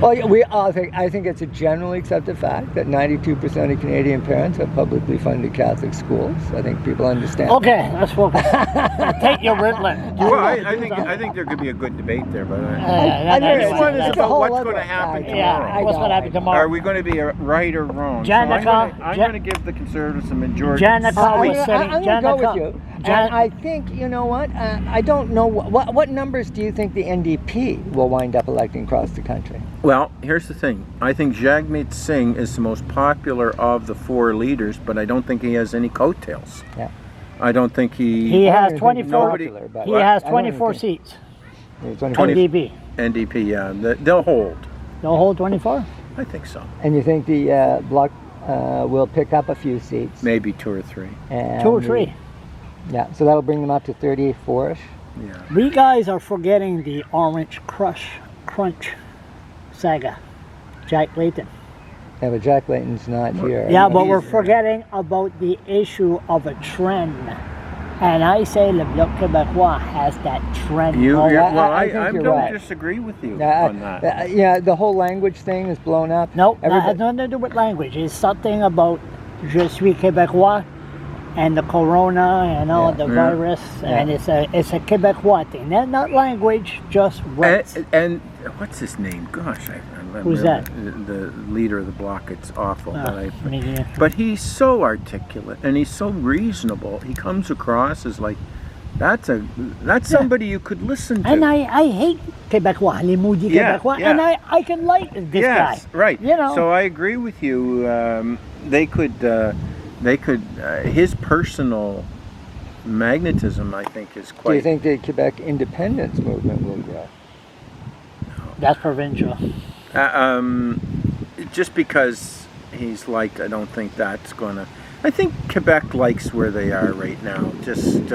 Well, yeah, we all think. I think it's a generally accepted fact that 92% of Canadian parents have publicly funded Catholic schools. I think people understand. Okay, let's focus. Take your Ritalin. Well, I think there could be a good debate there, but This one is about what's going to happen tomorrow. Yeah, what's going to happen tomorrow? Are we going to be right or wrong? Janica, I'm going to give the Conservatives a majority. Janica was sitting. I'm going to go with you. And I think, you know what? I don't know what numbers do you think the NDP will wind up electing across the country? Well, here's the thing. I think Jagmeet Singh is the most popular of the four leaders, but I don't think he has any coattails. Yeah. I don't think He has 24. He has 24 seats. 20, NDP, yeah. They'll hold. They'll hold 24? I think so. And you think the Bloc will pick up a few seats? Maybe 2 or 3. And 2 or 3. Yeah, so that'll bring them up to 34-ish. Yeah. We guys are forgetting the Orange Crunch saga. Jack Layton. Yeah, but Jack Layton's not here. Yeah, but we're forgetting about the issue of a trend. And I say Le Bloc Québécois has that trend. I don't right. disagree with you on that. Yeah, the whole language thing is blown up. No, that has nothing to do with language. It's something about Je suis Québécois and the corona and all the virus. And it's a Québécois thing. Not language, just words. And what's his name? Gosh, I remember. Who's that? The leader of the Bloc. It's awful. Yeah. But he's so articulate and he's so reasonable. He comes across as like, that's somebody you could listen to. And I hate Québécois, les maudits Québécois, and I can like this guy. Yes, right. You know. So I agree with you. They could, his personal magnetism, I think, is quite... Do you think the Quebec independence movement will grow? That's provincial. Just because he's liked, I don't think that's going to... I think Quebec likes where they are right now, just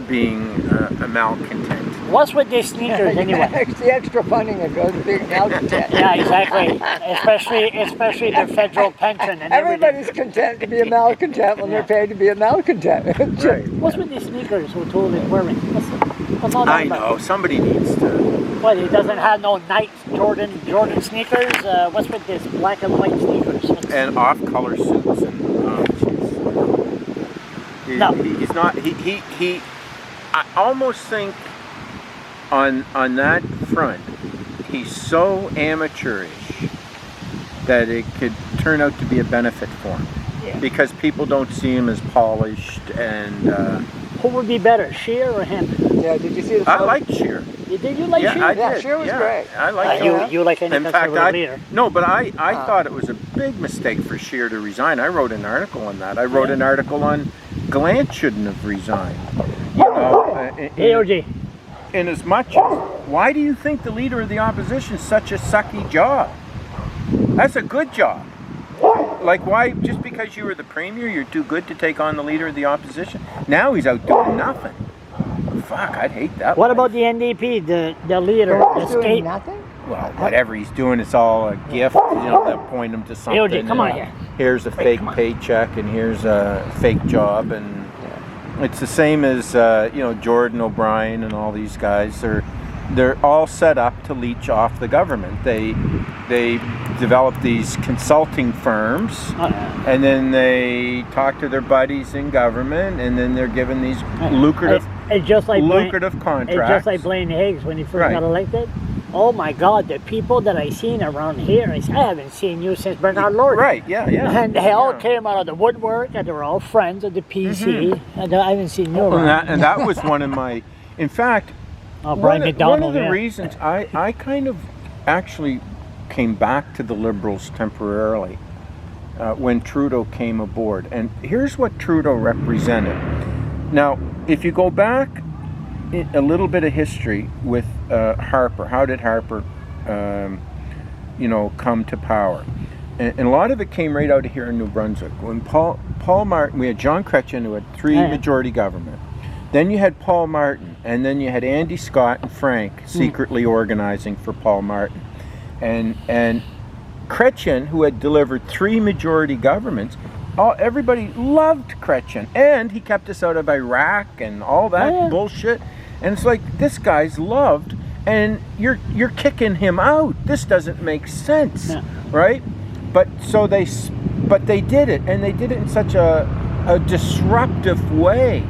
being a malcontent. What's with these sneakers anyway? It's the extra funding that goes to being malcontent. Yeah, exactly. Especially the federal pension and everybody's content to be a malcontent when they're paid to be a malcontent. Right. What's with these sneakers O'Toole is wearing? What's all that I about? know, somebody needs to... What, he doesn't have no Nike Jordan sneakers? What's with this black and white sneakers? And off-color suits and... He's not... He I almost think on that front, he's so amateurish that it could turn out to be a benefit for him. Yeah. Because people don't see him as polished and... Who would be better, Scheer or him? Yeah, did you see the... I liked Scheer. Did you like Scheer? I did. Yeah, Scheer was great. I liked him. You like any conservative leader? No, but I thought it was a big mistake for Scheer to resign. I wrote an article on that. I wrote an article on Gallant shouldn't have resigned. You know, AOG. in as much as, why do you think the leader of the opposition is such a sucky job? That's a good job. Like, why, just because you were the premier, you're too good to take on the leader of the opposition? Now he's out doing nothing. Fuck, I'd hate that. What about the NDP, the leader, the state? Doing nothing? Well, whatever he's doing, it's all a gift. You know, they'll point him to something. AOG, come on here. Here's a fake paycheck, and here's a fake job, and it's the same as Jordan O'Brien and all these guys. They're all set up to leech off the government. They develop these consulting firms, and then they talk to their buddies in government, and then they're given these lucrative contracts. It's just like Blaine Higgs when he first got elected. Oh my God, the people that I seen around here, I haven't seen you since Bernard Lord. Right, yeah. And they all came out of the woodwork, and they were all friends of the PC, and I haven't seen you around. And that was one of my, in fact, Brian MacDougall, one of the reasons I kind of actually came back to the Liberals temporarily when Trudeau came aboard. And here's what Trudeau represented. Now, if you go back a little bit of history with Harper, how did Harper, come to power? And a lot of it came right out of here in New Brunswick. When Paul Martin, we had John Chrétien, who had 3 majority government. Then you had Paul Martin, and then you had Andy Scott and Frank secretly organizing for Paul Martin. And Chrétien, who had delivered 3 majority governments, everybody loved Chrétien. And he kept us out of Iraq and all that bullshit. And it's like, this guy's loved. and you're kicking him out. This doesn't make sense, right? But they did it, and they did it in such a disruptive way.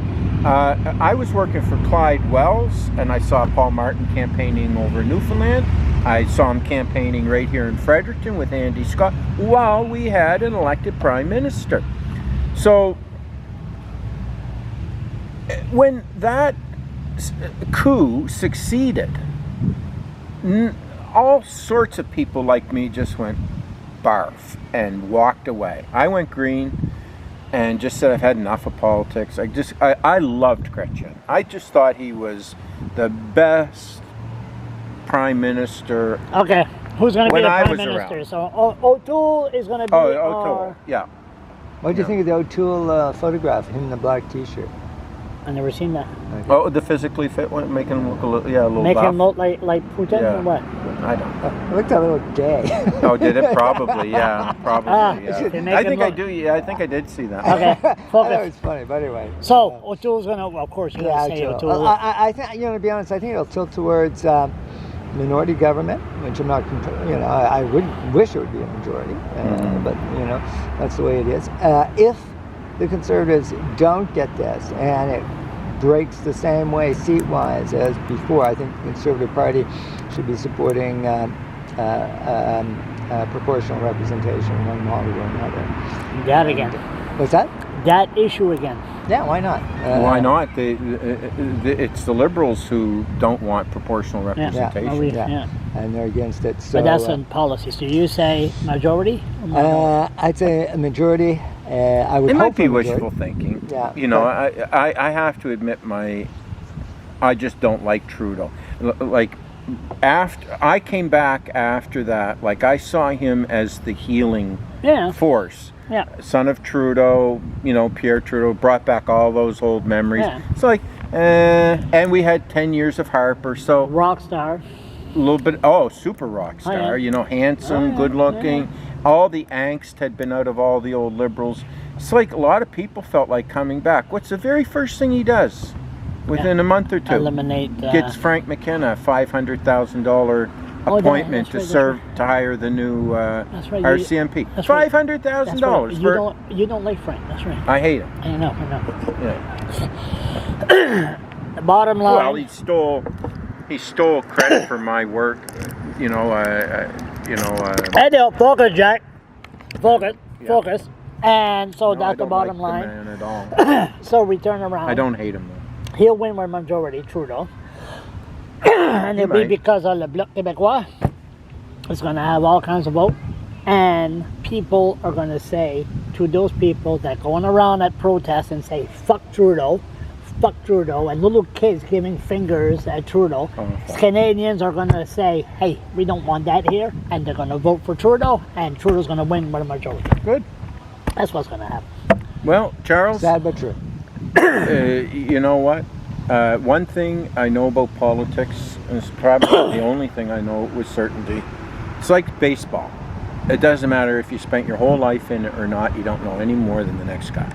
I was working for Clyde Wells, and I saw Paul Martin campaigning over Newfoundland. I saw him campaigning right here in Fredericton with Andy Scott while we had an elected prime minister. So when that coup succeeded, all sorts of people like me just went barf and walked away. I went green and just said I've had enough of politics. I loved Chrétien. I just thought he was the best prime minister. Okay, who's going to be the prime minister? Around. So O'Toole is going to be. O'Toole, yeah. What do you think of the O'Toole photograph, him in the black T-shirt? I've never seen that. Okay. Oh, the physically fit one, make him look a little Make buff. him look like Putin or what? I don't know. It looked a little gay. Oh, did it? Probably, yeah. Probably, yeah. I think I do. Yeah, I think I did see that. Okay, I thought it focus. was funny, but anyway. So O'Toole's going to, well, of course, you're going to say O'Toole. I think, to be honest, I think it'll tilt towards minority government, which I'm not, I would wish it would be a majority, but, that's the way it is. If the Conservatives don't get this, and it breaks the same way seat-wise as before, I think the Conservative Party should be supporting proportional representation one model or another. That again. What's that? That issue again. Yeah, why not? Why not? It's the Liberals who don't want proportional representation. Yeah. And they're against it. So, but that's in policy. So you say majority? Or minority? I'd say a majority. I would it hope might be for wishful majority. thinking. Yeah. I have to admit I just don't like Trudeau. Like, after I came back after that, like I saw him as the healing force. Yeah. Son of Trudeau, Pierre Trudeau brought back all those old memories. Yeah. It's like, and we had 10 years of Harper, so rock star. a little bit. Super rock star. Handsome, good looking. Yeah. All the angst had been out of all the old Liberals. It's like a lot of people felt like coming back. What's the very first thing he does within a month or two? Eliminate. Gets Frank McKenna a $500,000 appointment to hire the new RCMP. That's right. $500,000. You don't like Frank. That's right. I hate him. I know. Yeah. The bottom line. Well, he stole credit for my work. Hey, Dale, focus, Jack. Focus. And so that's the bottom line. The man at all. So we turn around. I don't hate him though. He'll win with majority, Trudeau. And it'll be because of Le Bloc Québécois. It's going to have all kinds of votes. And people are going to say to those people that going around at protests and say, fuck Trudeau, and little kids giving fingers at Trudeau, Canadians are going to say, hey, we don't want that here, and they're going to vote for Trudeau, and Trudeau's going to win with a majority. Good. That's what's going to happen. Well, Charles, sad but true. You know what? One thing I know about politics, and it's probably the only thing I know with certainty, it's like baseball. It doesn't matter if you spent your whole life in it or not, you don't know any more than the next guy,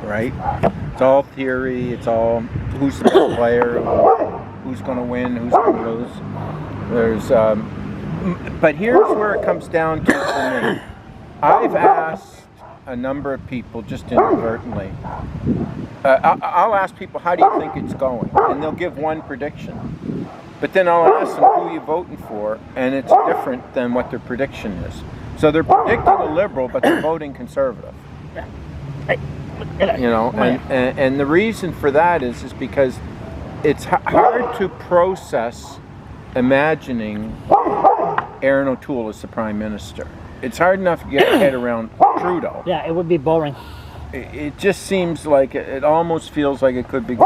right? It's all theory, it's all who's the best player, who's going to win, who's going to lose. But here's where it comes down to for me. I've asked a number of people, just inadvertently, I'll ask people, how do you think it's going? And they'll give one prediction. But then I'll ask them, who are you voting for? And it's different than what their prediction is. So they're predicting a Liberal, but they're voting Conservative. And the reason for that is because it's hard to process imagining Aaron O'Toole as the Prime Minister. It's hard enough to get your head around Trudeau. Yeah, it would be boring. It just seems like it almost feels like it could be